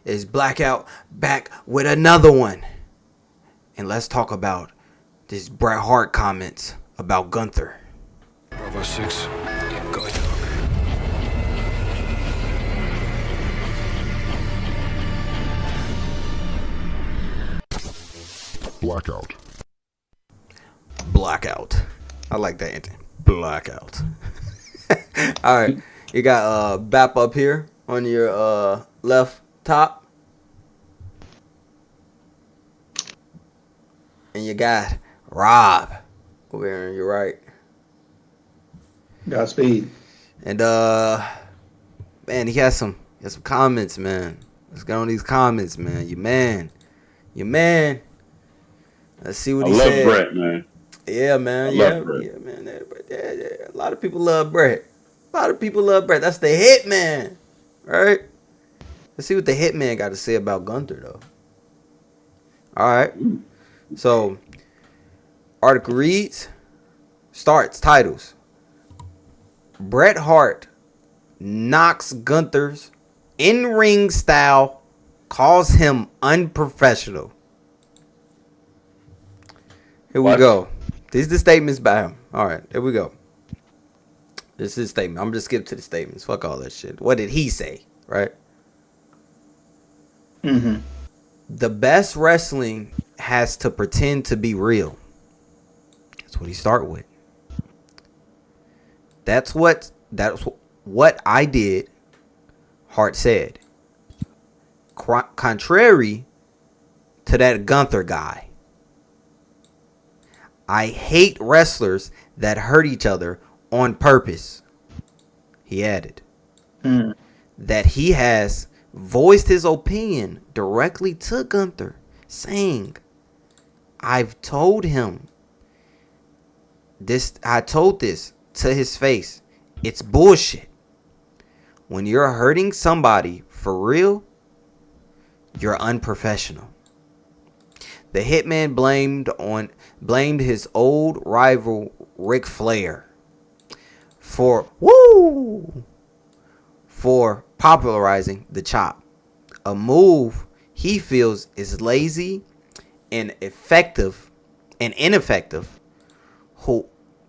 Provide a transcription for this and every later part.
Is Blackout back with another one. And let's talk about this Bret Hart comments about Gunther. Bravo 6, go ahead. Blackout. Blackout. I like that ending. Blackout. All right. You got BAP up here on your left top. And you got Rob over here on your right. Godspeed. And man, he has some comments, man. Let's get on these comments, man. Your man. Let's see what he said. I love Bret, man. Yeah, man. Yeah, man. Yeah. A lot of people love Bret. That's the hitman, right? Let's see what the hitman got to say about Gunther, though. All right. So, article reads, titles. Bret Hart knocks Gunther's in-ring style, calls him unprofessional. Here we go. These are the statements by him. All right, here we go. This is his statement. I'm just skipping to the statements. Fuck all that shit. What did he say, right? Mm-hmm. The best wrestling has to pretend to be real. That's what he started with. That's what I did, Hart said. Contrary to that Gunther guy. I hate wrestlers that hurt each other on purpose. He added that he has voiced his opinion directly to Gunther, saying, I told this to his face. It's bullshit. When you're hurting somebody for real, you're unprofessional. The hitman blamed his old rival Ric Flair for popularizing the chop, a move he feels is lazy and ineffective.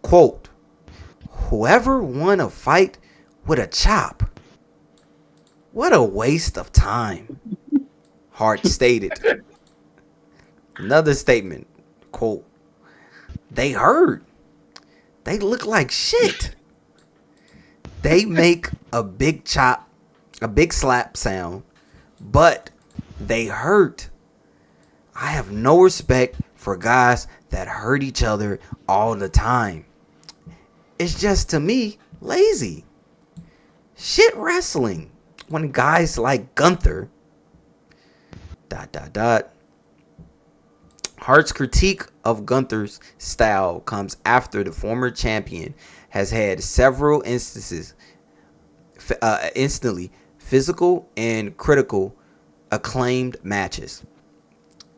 Quote, whoever won a fight with a chop? What a waste of time, Hart stated. Another statement, quote, they hurt. They look like shit. They make a big slap sound, but they hurt. I have no respect for guys that hurt each other all the time. It's just, to me, lazy. Shit wrestling. When guys like Gunther, ... Hart's critique of Gunther's style comes after the former champion has had several instantly physical and critical acclaimed matches.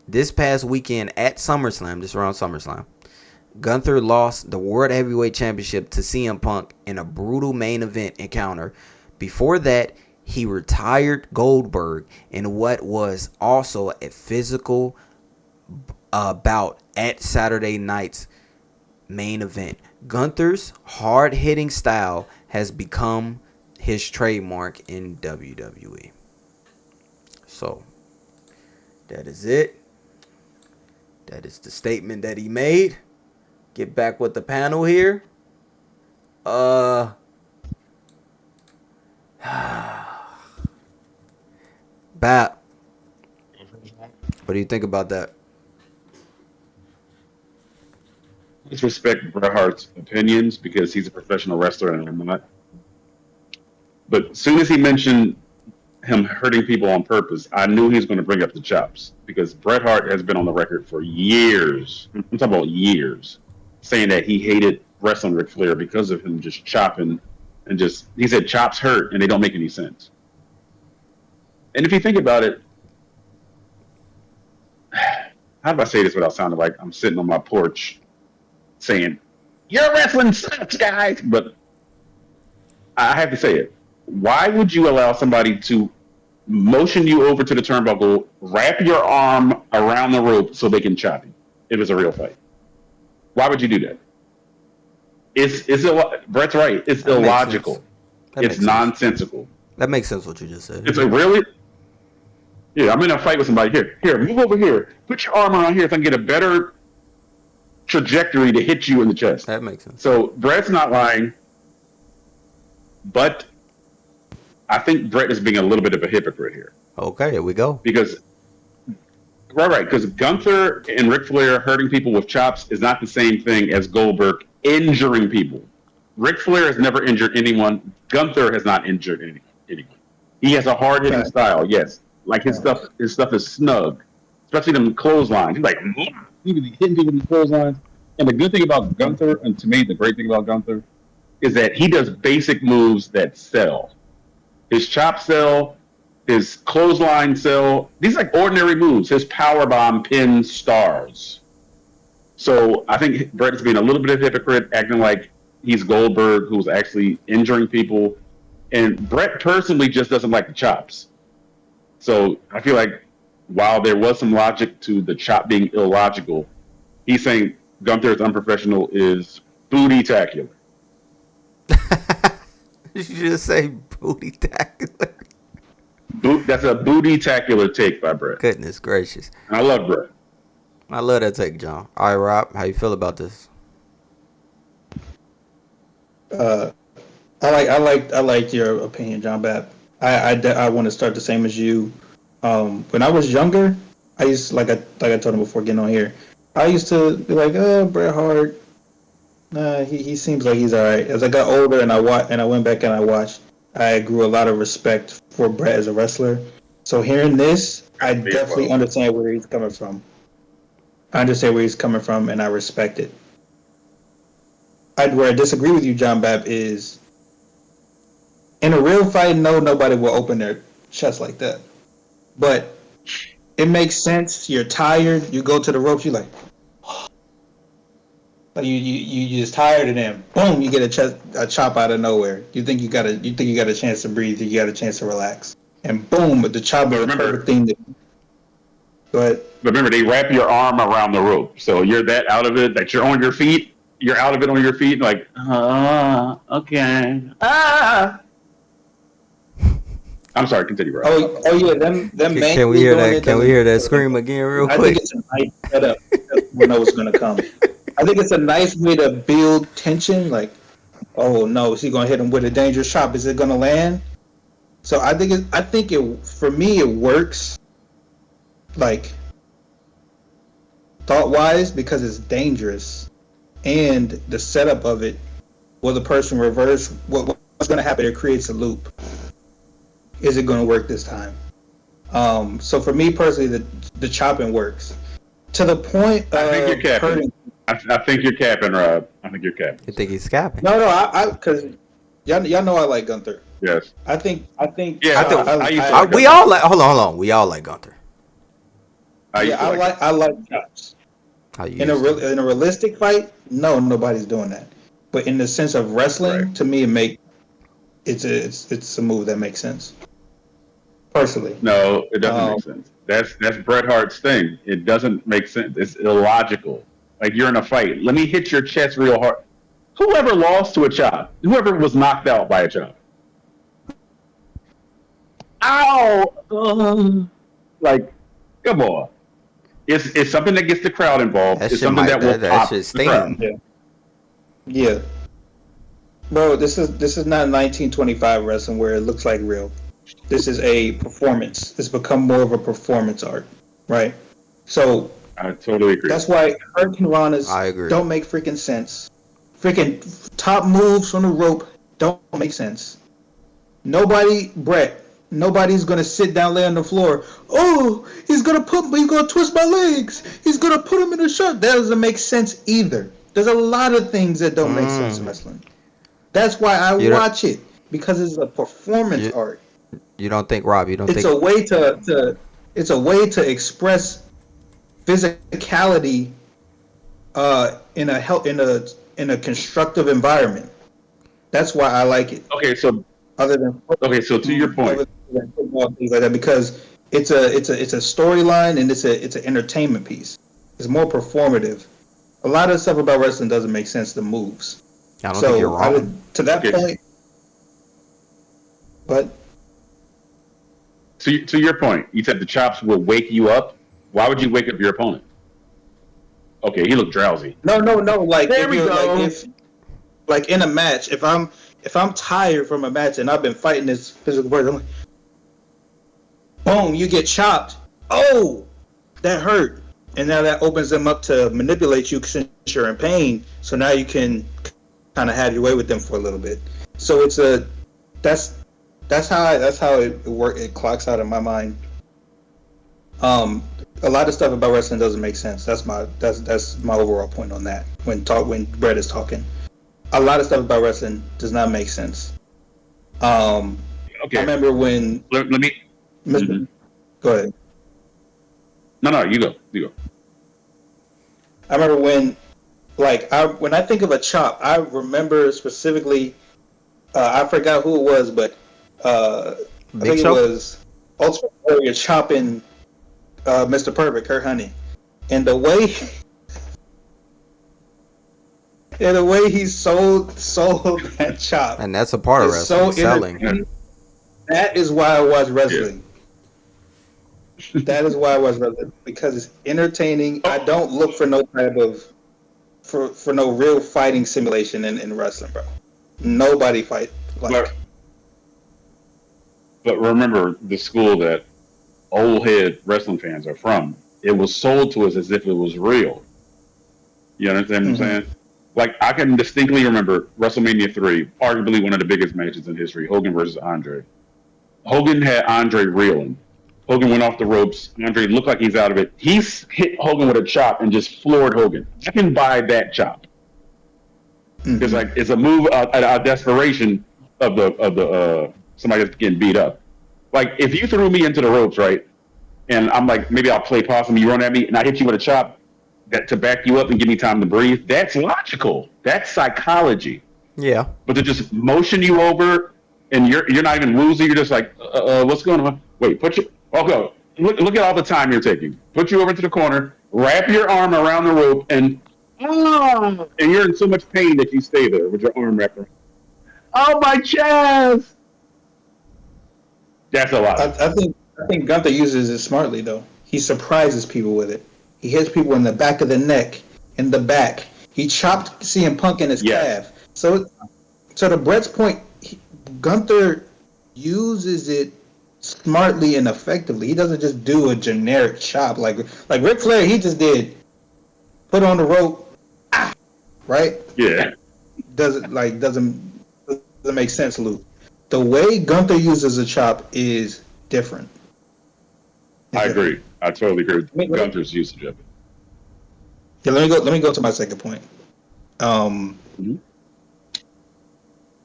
This past weekend at SummerSlam, just around SummerSlam, Gunther lost the World Heavyweight Championship to CM Punk in a brutal main event encounter. Before that, he retired Goldberg in what was also a physical bout at Saturday night's main event. Gunther's hard-hitting style has become his trademark in WWE. So, that is it. That is the statement that he made. Get back with the panel here. Bap. What do you think about that? Let's respect Bret Hart's opinions because he's a professional wrestler and I'm not. But as soon as he mentioned him hurting people on purpose, I knew he was going to bring up the chops because Bret Hart has been on the record for years. I'm talking about years, saying that he hated wrestling Ric Flair because of him just chopping and just, he said chops hurt and they don't make any sense. And if you think about it, how do I say this without sounding like I'm sitting on my porch saying, your wrestling sucks, guys? But I have to say it. Why would you allow somebody to motion you over to the turnbuckle, wrap your arm around the rope so they can chop you. It was a real fight. Why would you do that? Brett's right. It's That makes sense. illogical. That It's makes sense. nonsensical. That makes sense what you just said. It's a really yeah. I'm in a fight with somebody. Here, move over here. Put your arm around here so I can get a better trajectory to hit you in the chest. That makes sense. So Brett's not lying, but I think Brett is being a little bit of a hypocrite here. Okay, here we go. Because because Gunther and Ric Flair hurting people with chops is not the same thing as Goldberg injuring people. Ric Flair has never injured anyone. Gunther has not injured anyone. He has a hard hitting style, yes. Like his stuff is snug, especially them clotheslines. He's like he be hitting people with the clotheslines. And the good thing about Gunther, and to me the great thing about Gunther, is that he does basic moves that sell. His chop sell, his clothesline sell. These are like ordinary moves. His powerbomb pin stars. So I think Brett is being a little bit of a hypocrite, acting like he's Goldberg, who's actually injuring people. And Brett personally just doesn't like the chops. So I feel like while there was some logic to the chop being illogical, he's saying Gunther's unprofessional is booty-tacular. You just say booty-tacular. That's a booty-tacular take by Brett. Goodness gracious. I love Brett. I love that take, John. All right, Rob, how you feel about this? I like your opinion, John Babb. I want to start the same as you. When I was younger, I used like I told him before getting on here. I used to be like, Bret Hart. He seems like he's all right. As I got older and I went back and I watched, I grew a lot of respect for Bret as a wrestler. So hearing this, I definitely understand where he's coming from. I understand where he's coming from, and I respect it. Where I disagree with you, John Babb, is in a real fight, nobody will open their chest like that. But it makes sense. You're tired. You go to the ropes. You're like you just tired, and then boom, you get a chop out of nowhere. You think you got a chance to breathe. You got a chance to relax, and boom, the chop is the perfect thing. Go ahead. But remember, they wrap your arm around the rope, so you're that out of it. That you're on your feet. You're out of it on your feet, like, okay. I'm sorry, continue, bro. Oh yeah, them Can we hear that? Can we hear that scream again, real quick? I think it's a nice setup. We know what's gonna come. I think it's a nice way to build tension. Like, oh no, is he gonna hit him with a dangerous chop? Is it gonna land? So I think it for me it works. Like thought wise because it's dangerous. And the setup of it, will the person reverse? What's going to happen? It creates a loop. Is it going to work this time? So for me personally, the chopping works. To the point I think you're capping. hurting. I think you're capping, Rob. I think you're capping. You think he's capping? No, because y'all know I like Gunther. Yes. I think. Yeah. We all like. Hold on. We all like Gunther. I like chops. In a realistic fight, nobody's doing that. But in the sense of wrestling, to me, it's a move that makes sense. Personally, No, it doesn't make sense. That's Bret Hart's thing. It doesn't make sense. It's illogical. Like you're in a fight. Let me hit your chest real hard. Whoever lost to a chop, whoever was knocked out by a chop. Ow! Like, come on. It's something that gets the crowd involved. It's something that will pop the crowd. Yeah. Bro, this is not 1925 wrestling where it looks like real. This is a performance. It's become more of a performance art, right? So I totally agree. that's why Hurricane Ranas don't make freaking sense. Freaking top moves on the rope don't make sense. Nobody's gonna sit down, lay on the floor. Oh, he's gonna twist my legs. He's gonna put him in a shirt. That doesn't make sense either. There's a lot of things that don't make sense in wrestling. That's why I watch it, because it's a performance art. You don't think, Rob? You don't think it's a way to express physicality in a constructive environment. That's why I like it. Okay, so to your point, and football, things like that, because it's a storyline and it's an entertainment piece. It's more performative. A lot of stuff about wrestling doesn't make sense. The moves. I don't think you're So wrong. to that Okay. point, but To your point, you said the chops will wake you up. Why would you wake up your opponent? Okay, he looked drowsy. no. Like There if we you're go. like in a match, if I'm tired from a match and I've been fighting this physical person, I'm like, boom, you get chopped. Oh, that hurt. And now that opens them up to manipulate you since you're in pain. So now you can kind of have your way with them for a little bit. So that's how it work. It clocks out in my mind. A lot of stuff about wrestling doesn't make sense. That's my overall point on that. When Brett is talking, a lot of stuff about wrestling does not make sense. I Okay, remember when let me. Mr. Mhm. Go ahead. No, you go. You go. I remember when, when I think of a chop, I remember specifically. I forgot who it was, but I Big think it Show. was Ultimate Warrior chopping Mr. Perfect, Kurt Honey, and the way he sold that chop And that's a part of is so wrestling, selling. entertaining. That is why I watch Yeah. wrestling. That is why I watch wrestling, because it's entertaining. I don't look for no type of for no real fighting simulation in wrestling, bro. Nobody fight But like. but remember the school that old head wrestling fans are from. It was sold to us as if it was real. You understand what I'm Mm-hmm. saying? Like I can distinctly remember WrestleMania 3, arguably one of the biggest matches in history, Hogan versus Andre. Hogan had Andre reeling. Hogan went off the ropes. Andre looked like he's out of it. He's hit Hogan with a chop and just floored Hogan. I can buy that chop. It's Mm-hmm. like it's a move, a desperation of the somebody that's getting beat up. Like if you threw me into the ropes, right, and I'm like maybe I'll play possum, you run at me, and I hit you with a chop that to back you up and give me time to breathe. That's logical. That's psychology. Yeah. But to just motion you over and you're not even losing, you're just like, what's going on? Wait, put you. Oh, go. Look at all the time you're taking. Put you over to the corner, wrap your arm around the rope, and you're in so much pain that you stay there with your arm wrapped around. Oh, my chest! That's a I, lot. I think Gunther uses it smartly though. He surprises people with it. He hits people in the back of the neck, in the back. He chopped CM Punk in his Yes. calf. So to Brett's point, Gunther uses it smartly and effectively. He doesn't just do a generic chop like Ric Flair. He just did put on the rope, right? Yeah, Doesn't make sense, Luke. The way Gunther uses a chop is different. It's I different. agree. I totally agree with Let me, Gunther's usage of it. yeah, let me go to my second point. Um, Mhm.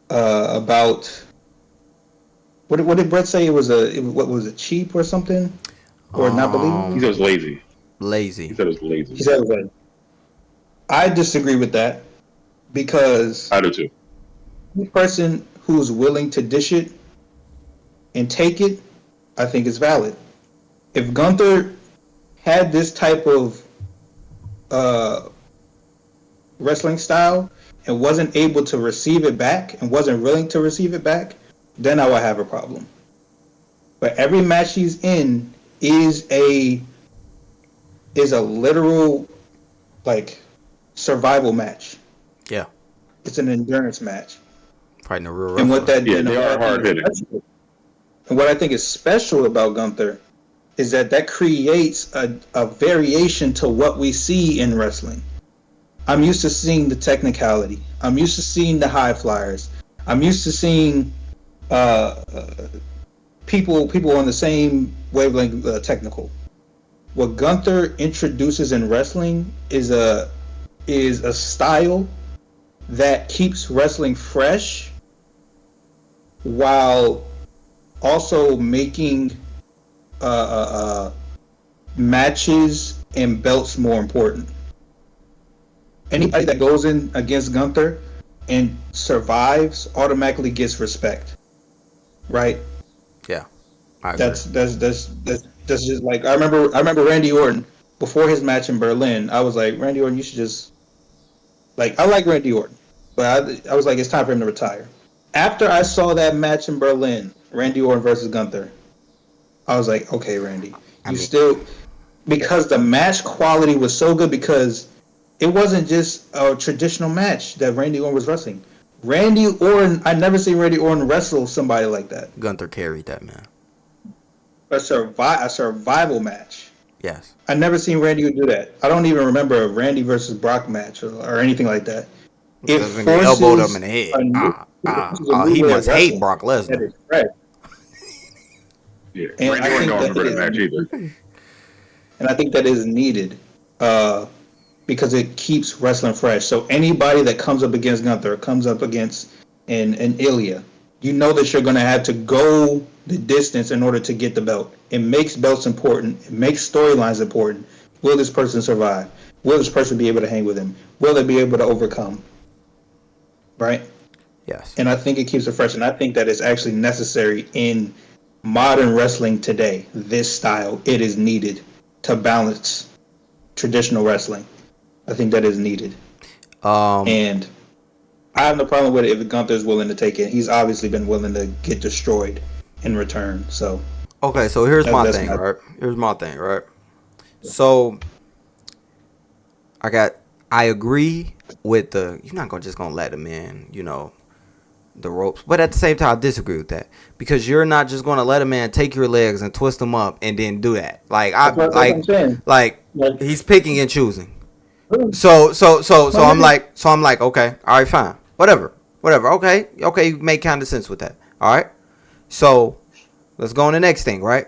about what did Brett say? What was it, cheap or something, or not believable? He said it was lazy. He Lazy. said it was lazy. He said it was like, I disagree with that because I do too. the person who's willing to dish it and take it, I think is valid. If Gunther had this type of uh, wrestling style and wasn't able to receive it back and wasn't willing to receive it back, then I would have a problem. But every match he's in is a literal like survival match. Yeah. It's an endurance match. Fighting a real And what wrestler. that Yeah, and they what are I think hard is hitting. special- and what I think is special about Gunther is that creates a variation to what we see in wrestling. I'm used to seeing the technicality. I'm used to seeing the high flyers. I'm used to seeing uh, people on the same wavelength, technical. What Gunther introduces in wrestling is a style that keeps wrestling fresh while also making uh, uh, uh, matches and belts more important. Anybody that goes in against Gunther and survives automatically gets respect, right? Yeah. I agree. That's just like I remember Randy Orton before his match in Berlin. I was like, Randy Orton, you should just like I like Randy Orton, but I was like, it's time for him to retire. After I saw that match in Berlin, Randy Orton versus Gunther, I was like, okay, Randy, I you mean, still because the match quality was so good because it wasn't just a traditional match that Randy Orton was wrestling. Randy Orton, I never seen Randy Orton wrestle somebody like that. Gunther carried that, man. A survival match. Yes. I never seen Randy do that. I don't even remember a Randy versus Brock match or anything like that. It Because he elbowed him in forces the head. a new, forces a new He way of must hate wrestling Brock that Lesnar. is fresh. Yeah, And Randy I Orton think don't that remember that is match either. and I think that is needed because it keeps wrestling fresh. So anybody that comes up against Gunther, comes up against an Ilya, you know that you're going to have to go the distance in order to get the belt. It makes belts important. It makes storylines important. Will this person survive? Will this person be able to hang with him? Will they be able to overcome? Right? Yes. And I think it keeps it fresh. And I think that it's actually necessary in modern wrestling today. This style, it is needed to balance traditional wrestling. I think that is needed. Um. And I have no problem with it if Gunther is willing to take it. He's obviously been willing to get destroyed in return. So Okay. So here's my that's thing, my right? Here's my thing, right? So I got. I agree with the. You're not gonna just gonna let him in. The ropes. But at the same time, I disagree with that because you're not just going to let a man take your legs and twist them up and then do that. Like that's what I'm saying. like Like, he's picking and choosing. So I'm like, okay, all right, fine, whatever. Okay, you make kind of sense with that. All right. So let's go on the next thing, right?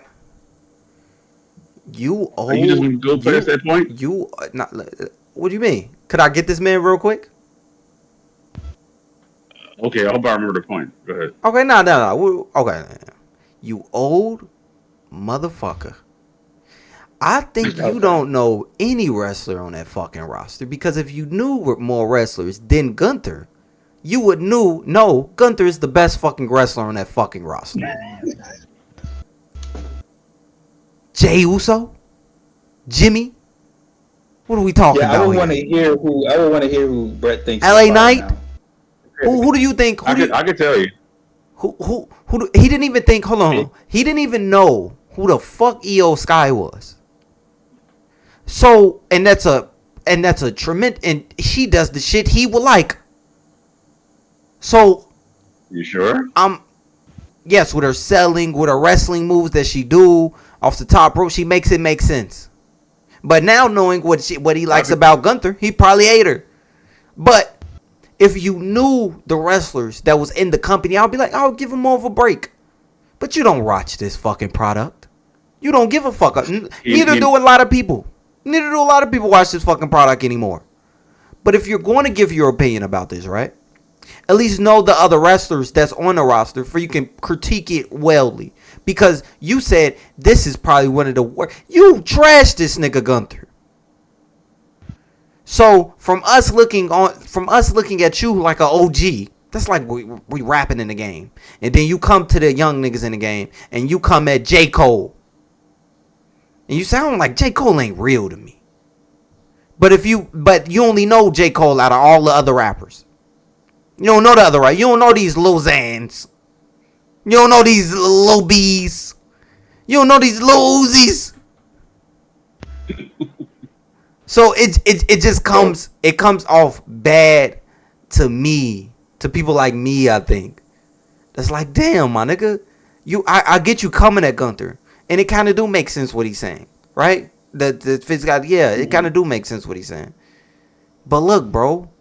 You Are you just old going to go past that point? you not. What do you mean? Could I get this man real quick? Okay, I hope I remember the point. Go ahead. Okay, no. Okay, you old motherfucker. I think you okay. don't know any wrestler on that fucking roster because if you knew more wrestlers than Gunther, you would know Gunther is the best fucking wrestler on that fucking roster. Jey Uso, Jimmy. What are we talking Yeah, I about would want to here? hear who Brett thinks is LA fire Knight. now. Who do you think? I could tell you. He didn't even think. Hold on. He didn't even know who the fuck EO Sky was. So, and that's a tremendous, and she does the shit he would like. So, You sure? yes, with her selling, with her wrestling moves that she do off the top rope, she makes it make sense. But now knowing what he likes about Gunther, he probably ate her. But if you knew the wrestlers that was in the company, I'll be like, I'll give him more of a break. But you don't watch this fucking product. You don't give a fuck. Neither do a lot of people. Neither do a lot of people watch this fucking product anymore. But if you're going to give your opinion about this, right? At least know the other wrestlers that's on the roster for you can critique it wellly. Because you said this is probably one of the worst. You trashed this nigga Gunther. So from us looking at you like an OG, that's like we rapping in the game. And then you come to the young niggas in the game and you come at J. Cole. And you sound like J. Cole ain't real to me. But you only know J. Cole out of all the other rappers. You don't know the other right. You don't know these Lil Xans. You don't know these Lil B's. You don't know these Lil Uzis. So it just comes off bad to me, to people like me. I think that's like, damn, my nigga, I get you coming at Gunther, and it kind of do make sense what he's saying, right? The physical, yeah, it kind of do make sense what he's saying. But look, bro,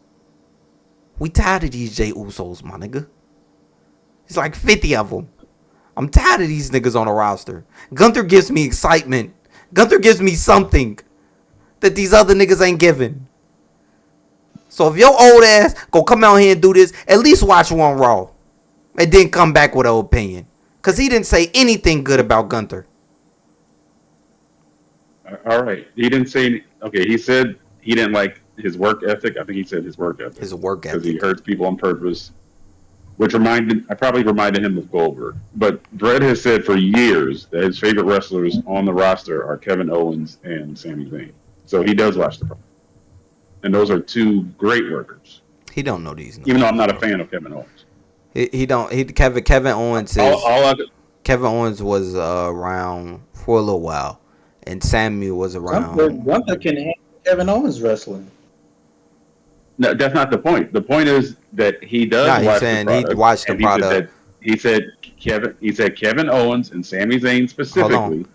we tired of these Jey Usos, my nigga. It's like 50 of them. I'm tired of these niggas on the roster. Gunther gives me excitement. Gunther gives me something that these other niggas ain't giving. So if your old ass go come out here and do this, at least watch one Raw. And then come back with an opinion. Because he didn't say anything good about Gunther. All right. He didn't say. Okay. He said he didn't like his work ethic. I think he said his work ethic. His work Because he ethic. hurts people on purpose. which I probably reminded him of Goldberg. But Brett has said for years that his favorite wrestlers on the roster are Kevin Owens and Sami Zayn. So he does watch the product. And those are two great workers. He don't know these. Even though I'm not a fan of Kevin Owens. He don't. Kevin Owens is. Kevin Owens was around for a little while, and Samuel was around. Gunther can handle Kevin Owens wrestling. No, that's not the point. The point is that he does watch the product. He watched the product. He said Kevin Owens and Sami Zayn specifically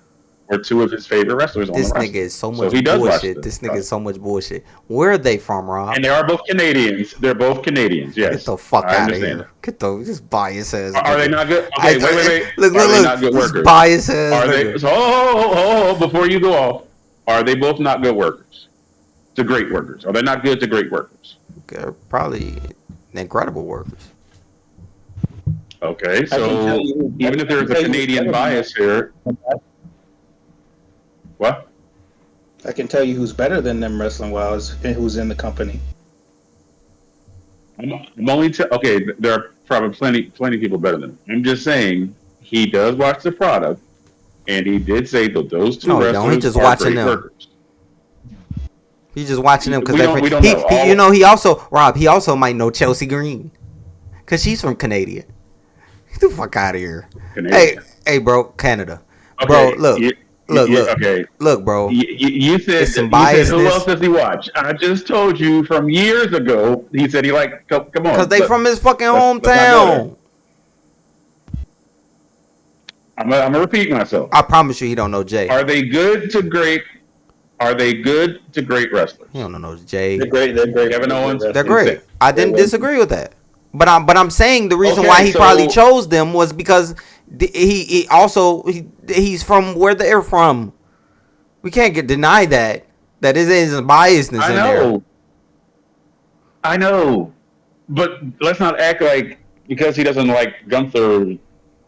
were two of his favorite wrestlers on the roster. This nigga is so much bullshit. This nigga is so much bullshit. Where are they from, Rob? And they are both Canadians. They're both Canadians, yes. Get the fuck out of here. Get the just bias ass. Are they not good? Okay, wait. Look. Not good workers? Bias ass. Are they? Before you go off, are they both not good workers? To great workers. Are they not good to great workers? They're probably incredible workers. Okay, so even if there's a Canadian bias here, what? I can tell you who's better than them wrestling wise and who's in the company. I'm only okay. There are probably plenty of people better than him. I'm just saying he does watch the product, and he did say that those two wrestlers he just are watching great them. workers. He's just watching them because we don't know. He also might know Chelsea Green because she's from Canada. Get the fuck out of here. Canadian. Hey, bro, Canada. Okay, bro, look. Okay. Look, bro. You said who else does he watch? I just told you from years ago. He said he liked. Come on. Because they from his fucking hometown. I'm gonna repeat myself. I promise you, he don't know Jay. Are they good to great? Are they good to great wrestlers? He don't know Jay. They're great. Kevin Owens. They're great. I didn't disagree with that. But I'm saying the reason why he probably chose them was because he's from where they're from. We can't deny that isn't biasness in there. I know, but let's not act like because he doesn't like Gunther,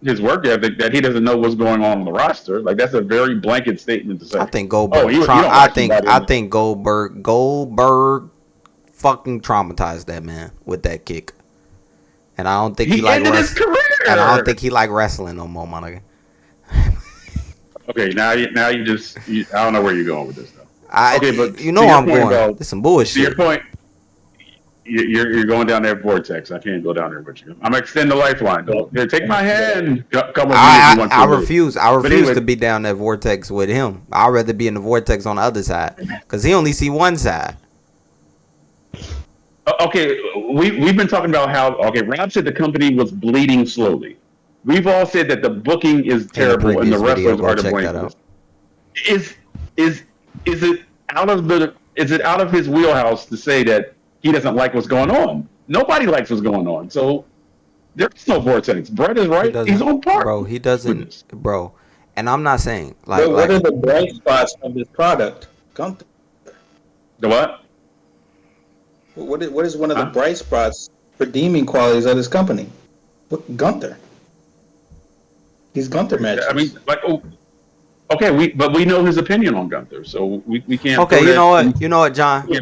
his work ethic, that he doesn't know what's going on the roster. Like that's a very blanket statement to say. I think Goldberg. I think Goldberg fucking traumatized that man with that kick. And I don't think he liked wrestling. And I don't think he liked wrestling no more, my nigga. Okay, now you just I don't know where you're going with this though. But you know where I'm going. This is some bullshit. To your point, you're going down that vortex. I can't go down there with you. I'm extending the lifeline. Here, take my hand. Come with me if you want to. I refuse to be down that vortex with him. I'd rather be in the vortex on the other side because he only see one side. Okay, we've been talking about how Rob said the company was bleeding slowly. We've all said that the booking is terrible and the wrestlers are to blame. Is it out of his wheelhouse to say that he doesn't like what's going on? Nobody likes what's going on, so there's no vortex. Brett is right; he's on par. Bro, he doesn't, bro. And I'm not saying what are the bright spots of this product, Gunther? The what? What is one of the bright spots, redeeming qualities of this company? What Gunther? These Gunther matches. I mean, okay, we know his opinion on Gunther, so we can't. Okay, you know what, John? He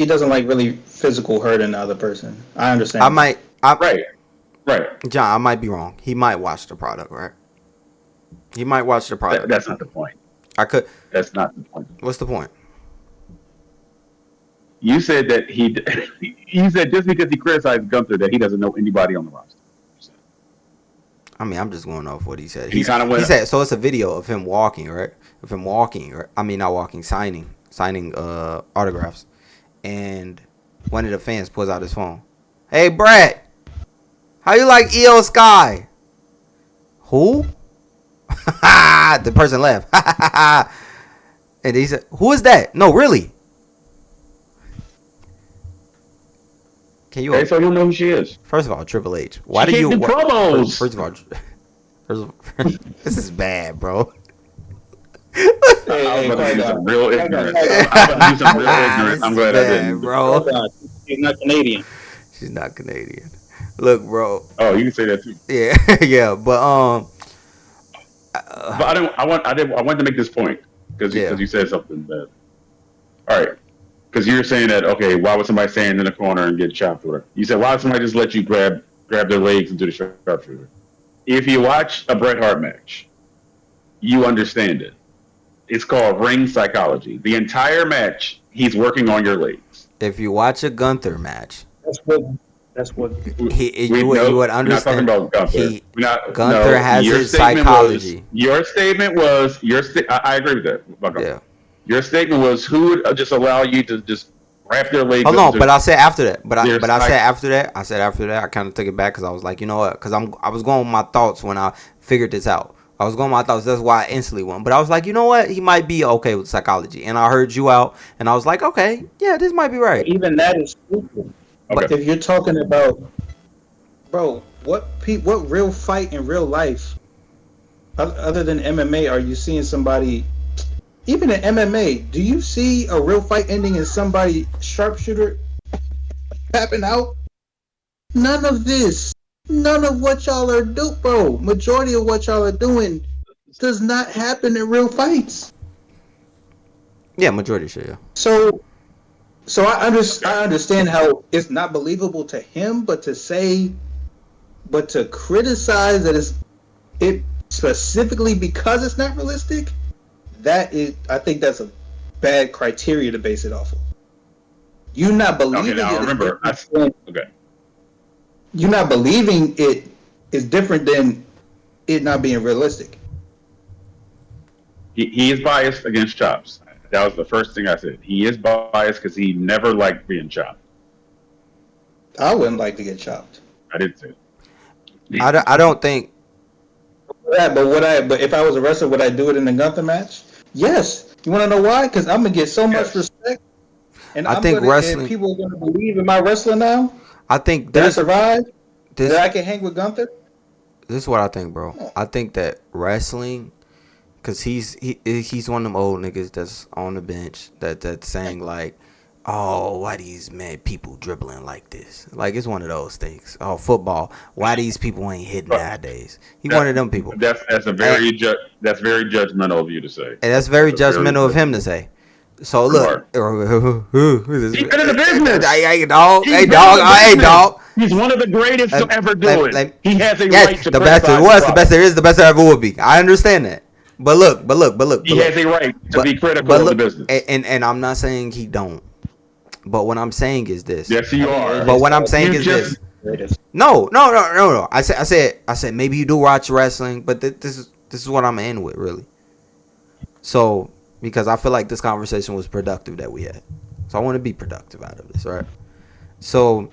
doesn't like really physical hurting the other person. I understand. Right. John, I might be wrong. He might watch the product, right? He might watch the product. That's not the point. That's not the point. What's the point? You said that he said just because he criticized Gunther that he doesn't know anybody on the roster. I mean, I'm just going off what he said. He said so. It's a video of him walking, right? Of him walking, or I mean, not walking, signing autographs, and one of the fans pulls out his phone. Hey, Brett, how you like EO Sky? Who? The person left. And he said, "Who is that?" No, really. Can you? Okay, so you know who she is. First of all, Triple H. Why do you? Promos. First of all, this is bad, bro. I'm gonna do some real ignorant. I'm glad I didn't, bro. She's not Canadian. She's not Canadian. Look, bro. Oh, you can say that too. Yeah, yeah, but I wanted to make this point because you said something bad. All right. Because you're saying that, okay, why would somebody stand in the corner and get chopped with it? You said, why would somebody just let you grab their legs and do the sharpshooter? If you watch a Bret Hart match, you understand it. It's called ring psychology. The entire match, he's working on your legs. If you watch a Gunther match, That's what. That's what. you would We're not talking understand. about Gunther. Gunther has Your his statement psychology. your statement was, I agree with that. Yeah. Your statement was, who would just allow you to just wrap their legs Oh up no, but I said after that. But their I said psych- after that. I said after that. I kind of took it back because I was like, you know what? Because I was going with my thoughts when I figured this out. I was going with my thoughts. That's why I instantly went. But I was like, you know what? He might be okay with psychology. And I heard you out, and I was like, okay, yeah, this might be right. Even that is stupid. Okay. But if you're talking about, bro, what real fight in real life, other than MMA, are you seeing somebody? Even in MMA, do you see a real fight ending in somebody sharpshooter tapping out? None of this. None of what y'all are doing, bro. Majority of what y'all are doing does not happen in real fights. Yeah, majority shit. Yeah. So I understand how it's not believable to him, but to criticize that it specifically because it's not realistic, I think that's a bad criteria to base it off of. You not believing Okay, now it. remember, You not believing it is different than it not being realistic. he is biased against chops. That was the first thing I said. He is biased because he never liked being chopped. I wouldn't like to get chopped. I did say it. I don't think. Yeah, but if I was a wrestler, would I do it in a Gunther match? Yes. You want to know why? Because I'm gonna get so much respect, and I think wrestling. and people are gonna believe in my wrestling now. I think That I survived. this. That I can hang with Gunther. This is what I think, bro. I think that wrestling, cause he's one of them old niggas that's on the bench that's saying like, oh, why these people dribbling like this? Like it's one of those things. Oh, football, why these people ain't hitting nowadays? He one of them people. That's very judgmental of you to say. And that's very judgmental of him to say. So look, He's been in the business. Hey dog, hey dog. He's one of the greatest to ever do it. He has a Yes, right to the best there was, the best there is, the best there ever will be. I understand that. But look. He has a right to be critical of the business. And I'm not saying he don't. But what I'm saying is this. Yes, you are. But what I'm saying is this. No. I said maybe you do watch wrestling, but this is what I'm gonna end with, really. So, because I feel like this conversation was productive that we had. So I want to be productive out of this, right? So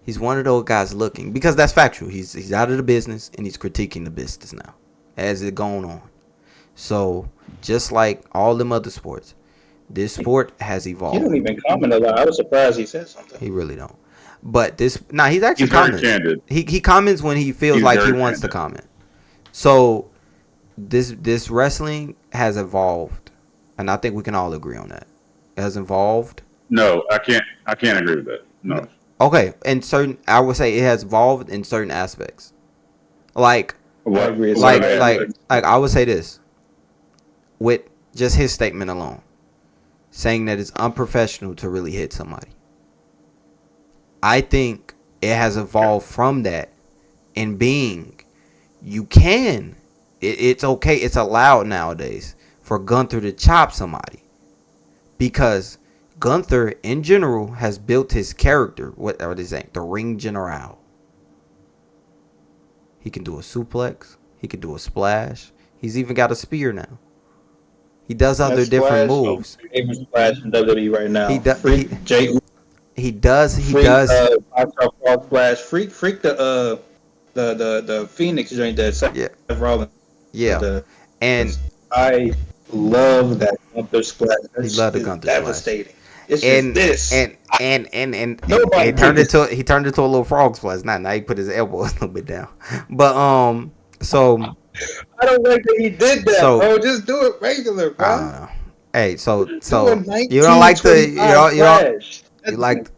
he's one of those guys looking, because that's factual. He's out of the business and he's critiquing the business now as it going on. So just like all them other sports, this sport has evolved. He don't even comment a lot. I was surprised he said something. He really don't. But he's actually He's very comments. candid. He comments when he feels He's like he very wants to candid. comment. So this wrestling has evolved, and I think we can all agree on that. It has evolved. No, I can't agree with that. No. Okay, I would say it has evolved in certain aspects. Like What? agree. like Certain I would say this with just his statement alone, saying that it's unprofessional to really hit somebody. I think it has evolved from that in being you can. It's okay. It's allowed nowadays for Gunther to chop somebody, because Gunther in general has built his character. What are they saying? The ring general. He can do a suplex. He can do a splash. He's even got a spear now. He does other different moves. Favorite splash in WWE right now. He does. He does. Frog splash. Freak the Phoenix joint that Seth Rollins. Yeah. And I love that Gunther splash. he loved the Gunther splash. Devastating. It's just this. And he turned into a little frog splash. Now he put his elbow a little bit down. But so I don't like that he did that, bro. Just do it regular, bro. I don't know. Hey, so you don't like the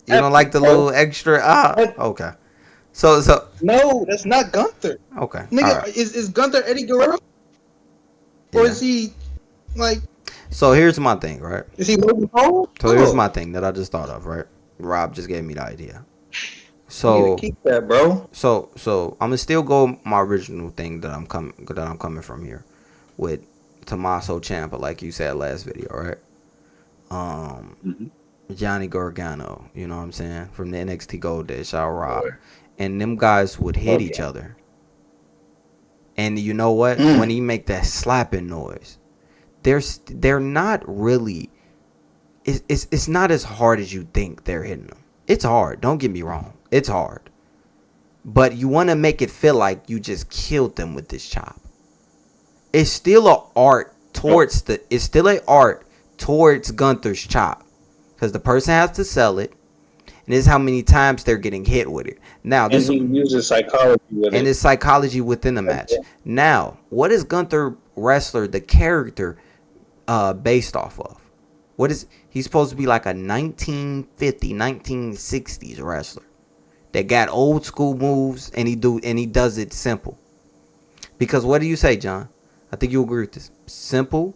you don't like the little extra okay. So no, that's not Gunther. Okay. Nigga, right. is Gunther Eddie Guerrero? Or is he like So here's my thing, right? Is he Logan Paul? So here's my thing that I just thought of, right? Rob just gave me the idea. You need to So keep that, bro. so I'm gonna still go my original thing that I'm coming from here with Tommaso Ciampa, like you said last video, right? Um, Mhm. Johnny Gargano, you know what I'm saying, from the NXT Gold Dish, our Rob, Boy. and them guys would hit each Okay. other. And you know what? When he make that slapping noise, they're not really. It's not as hard as you think they're hitting them. It's hard. Don't get me wrong. It's hard. But you want to make it feel like you just killed them with this chop. It's still a art towards the. It's still a art towards Gunther's chop, because the person has to sell it, and this is how many times they're getting hit with it. Now And this he uses psychology with and it. it's psychology within the match. Now, what is Gunther wrestler the character based off of? What is he's supposed to be like a 1950, 1960s wrestler that got old school moves and he does it simple. Because what do you say, John? I think you agree with this. Simple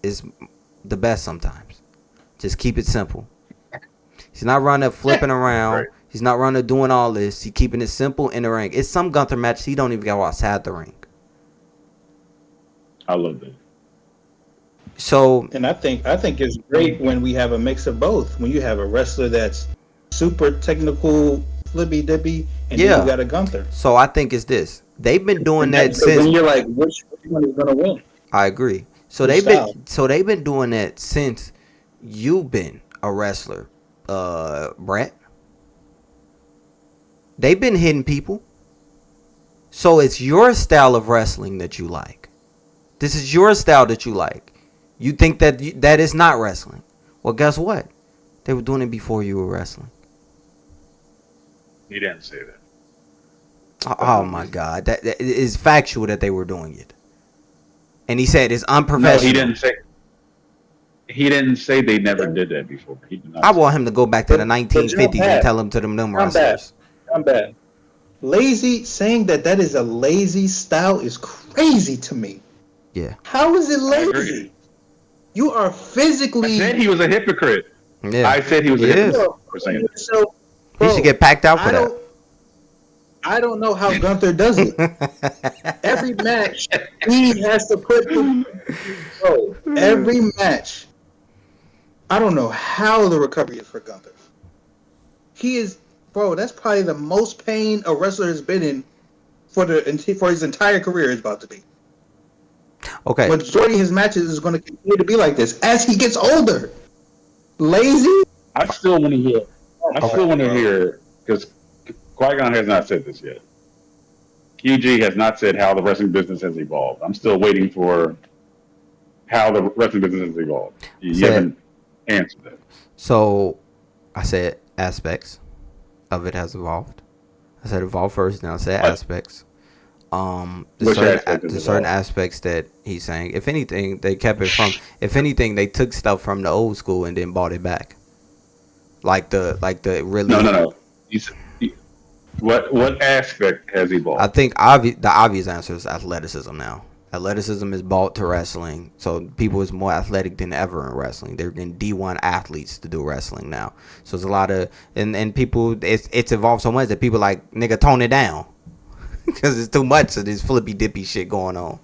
is the best sometimes. Just keep it simple. He's not running flipping around. Right. He's not running doing all this. He's keeping it simple in the ring. It's some Gunther matches he don't even go outside the ring. I love that. So, and I think it's great when we have a mix of both. When you have a wrestler that's super technical, flippy dippy, and then you got a Gunther. So I think it's this. They've been doing that since. Then you're like, which one is gonna win? I agree. So they've been doing that since you've been a wrestler, Brett. They've been hitting people. So it's your style of wrestling that you like. This is your style that you like. You think that is not wrestling. Well, guess what? They were doing it before you were wrestling. He didn't say that. Oh my God. That is factual that they were doing it. And he said it's unprofessional. No, he didn't say they never did that before. He did not I want him to go back to the 1950s and tell him to them wrestlers. I'm bad. Lazy, saying that is a lazy style is crazy to me. Yeah. How is it lazy? You are physically. I said he was a hypocrite. Yeah. I said he was a hypocrite for saying that. So, he should get packed out for that. I don't know how Gunther does it. Every match, he has to put every match. I don't know how the recovery is for Gunther. He is, that's probably the most pain a wrestler has been in for his entire career is about to be. Okay. Majority of his matches is going to continue to be like this as he gets older. Lazy? I still want to hear. Because Qui-Gon has not said this yet. QG has not said how the wrestling business has evolved. I'm still waiting for how the wrestling business has evolved. You haven't answered that. So, I said aspects of it has evolved. I said evolve first, then I said aspects. The certain aspects that he's saying. If anything, they kept it from. If anything, they took stuff from the old school and then bought it back. Like the really. No. What aspect has evolved? I think the obvious answer is athleticism now. Athleticism is bought to wrestling, so people is more athletic than ever in wrestling. They're getting D1 athletes to do wrestling now. So there's a lot of and people. It's evolved so much that people like, nigga, tone it down. Because it's too much of this flippy dippy shit going on.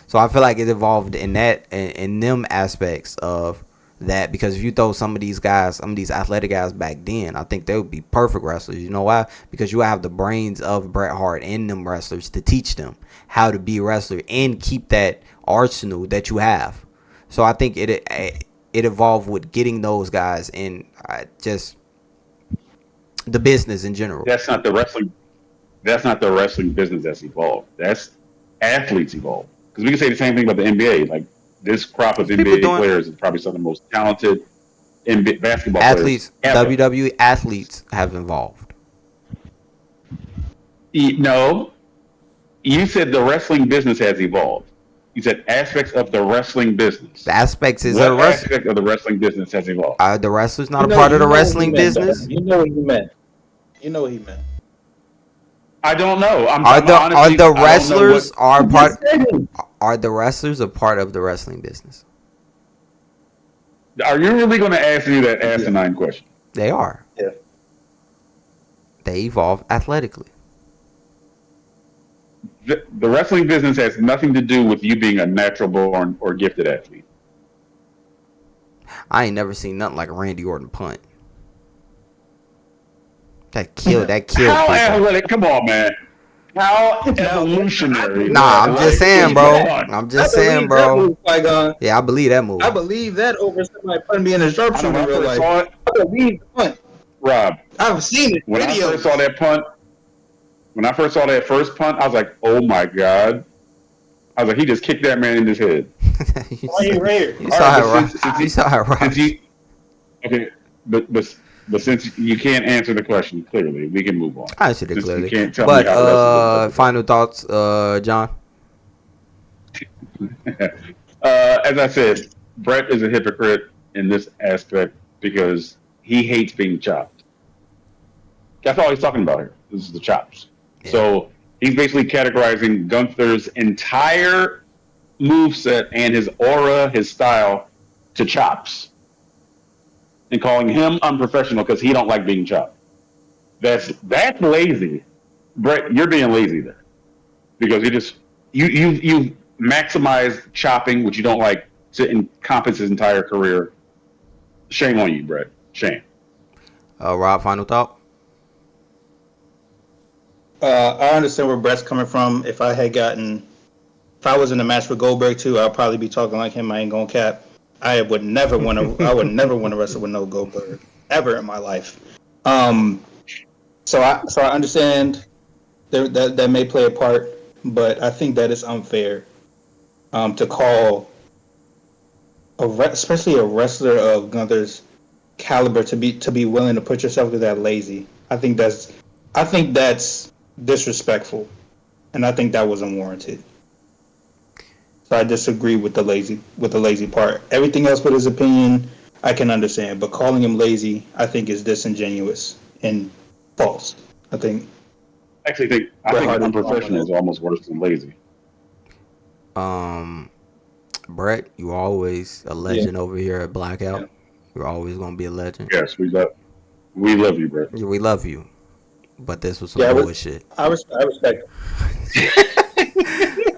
So I feel like it evolved in that in them aspects of that, because if you throw some of these athletic guys back then, I think they would be perfect wrestlers. You know why? Because you have the brains of Bret Hart and them wrestlers to teach them how to be a wrestler and keep that arsenal that you have. So I think it evolved with getting those guys in just the business in general. That's not the wrestling business that's evolved. That's athletes evolved. Because we can say the same thing about the NBA. Like, this crop of NBA players is probably some of the most talented NBA basketball athletes. Players ever. WWE athletes have evolved. No, you said the wrestling business has evolved. You said aspects of the wrestling business. The aspects is what aspect of the wrestling business has evolved? The wrestlers not a part of the wrestling business. You know what he meant. I don't know. Are the wrestlers a part of the wrestling business? Are you really going to ask me that asinine question? They are. Yeah. They evolve athletically. The wrestling business has nothing to do with you being a natural born or gifted athlete. I ain't never seen nothing like a Randy Orton punt. That killed How people. athletic? Come on, man. How evolutionary? Nah, I'm just saying, bro. Come on. I'm just saying, bro. Like, Yeah, I believe that move. I believe that over somebody putting me in a I sharpshooter know in when I real first life. saw it, I believe the punt. Rob. I've seen it. When I Videos. first saw that punt, when I first saw that first punt, I was like, "Oh my god!" I was like, "He just kicked that man in his head." you Why you here? you All saw right, how but since you saw how since Rob. you okay, but since you can't answer the question clearly, we can move on. I answered it Since you clearly. can't tell me But how to wrestle. final thoughts, John. As I said, Brett is a hypocrite in this aspect because he hates being chopped. That's all he's talking about here. This is the chops. Yeah. So he's basically categorizing Gunther's entire moveset and his aura, his style, to chops, and calling him unprofessional because he don't like being chopped. That's lazy, Brett. You're being lazy there because you maximize chopping, which you don't like, to encompass his entire career. Shame on you, Brett. Shame. Rob, final thought. I understand where Brett's coming from. If I was in a match with Goldberg too, I'd probably be talking like him. I ain't gonna cap. I would never want to wrestle with no Goldberg ever in my life. So I understand that may play a part, but I think that it's unfair to call especially a wrestler of Gunther's caliber to be willing to put yourself through that lazy. I think that's disrespectful, and I think that was unwarranted. So I disagree with the lazy part. Everything else with his opinion, I can understand, but calling him lazy, I think is disingenuous and false. I think I think unprofessional is almost worse than lazy. Brett, you always a legend over here at Blackout. Yeah. You're always gonna be a legend. Yes, we love you, Brett. We love you, but this was some bullshit. I respect.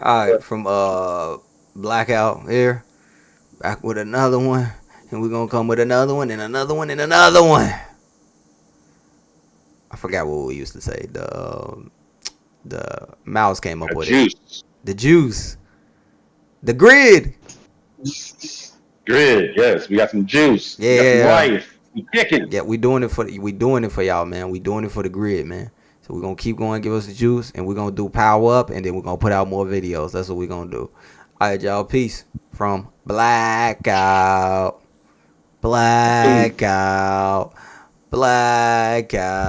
All right, from Blackout here, back with another one, and we're gonna come with another one and another one and another one. I forgot what we used to say. The mouse came up with juice. it. The juice. The grid. Grid, yes, we got some juice. Yeah, we got some life. We kicking. Yeah, we doing it for y'all, man. We doing it for the grid, man. So we're gonna keep going, give us the juice, and we're gonna do power up, and then we're gonna put out more videos. That's what we're gonna do. All right, y'all. Peace from Blackout. Blackout. Blackout.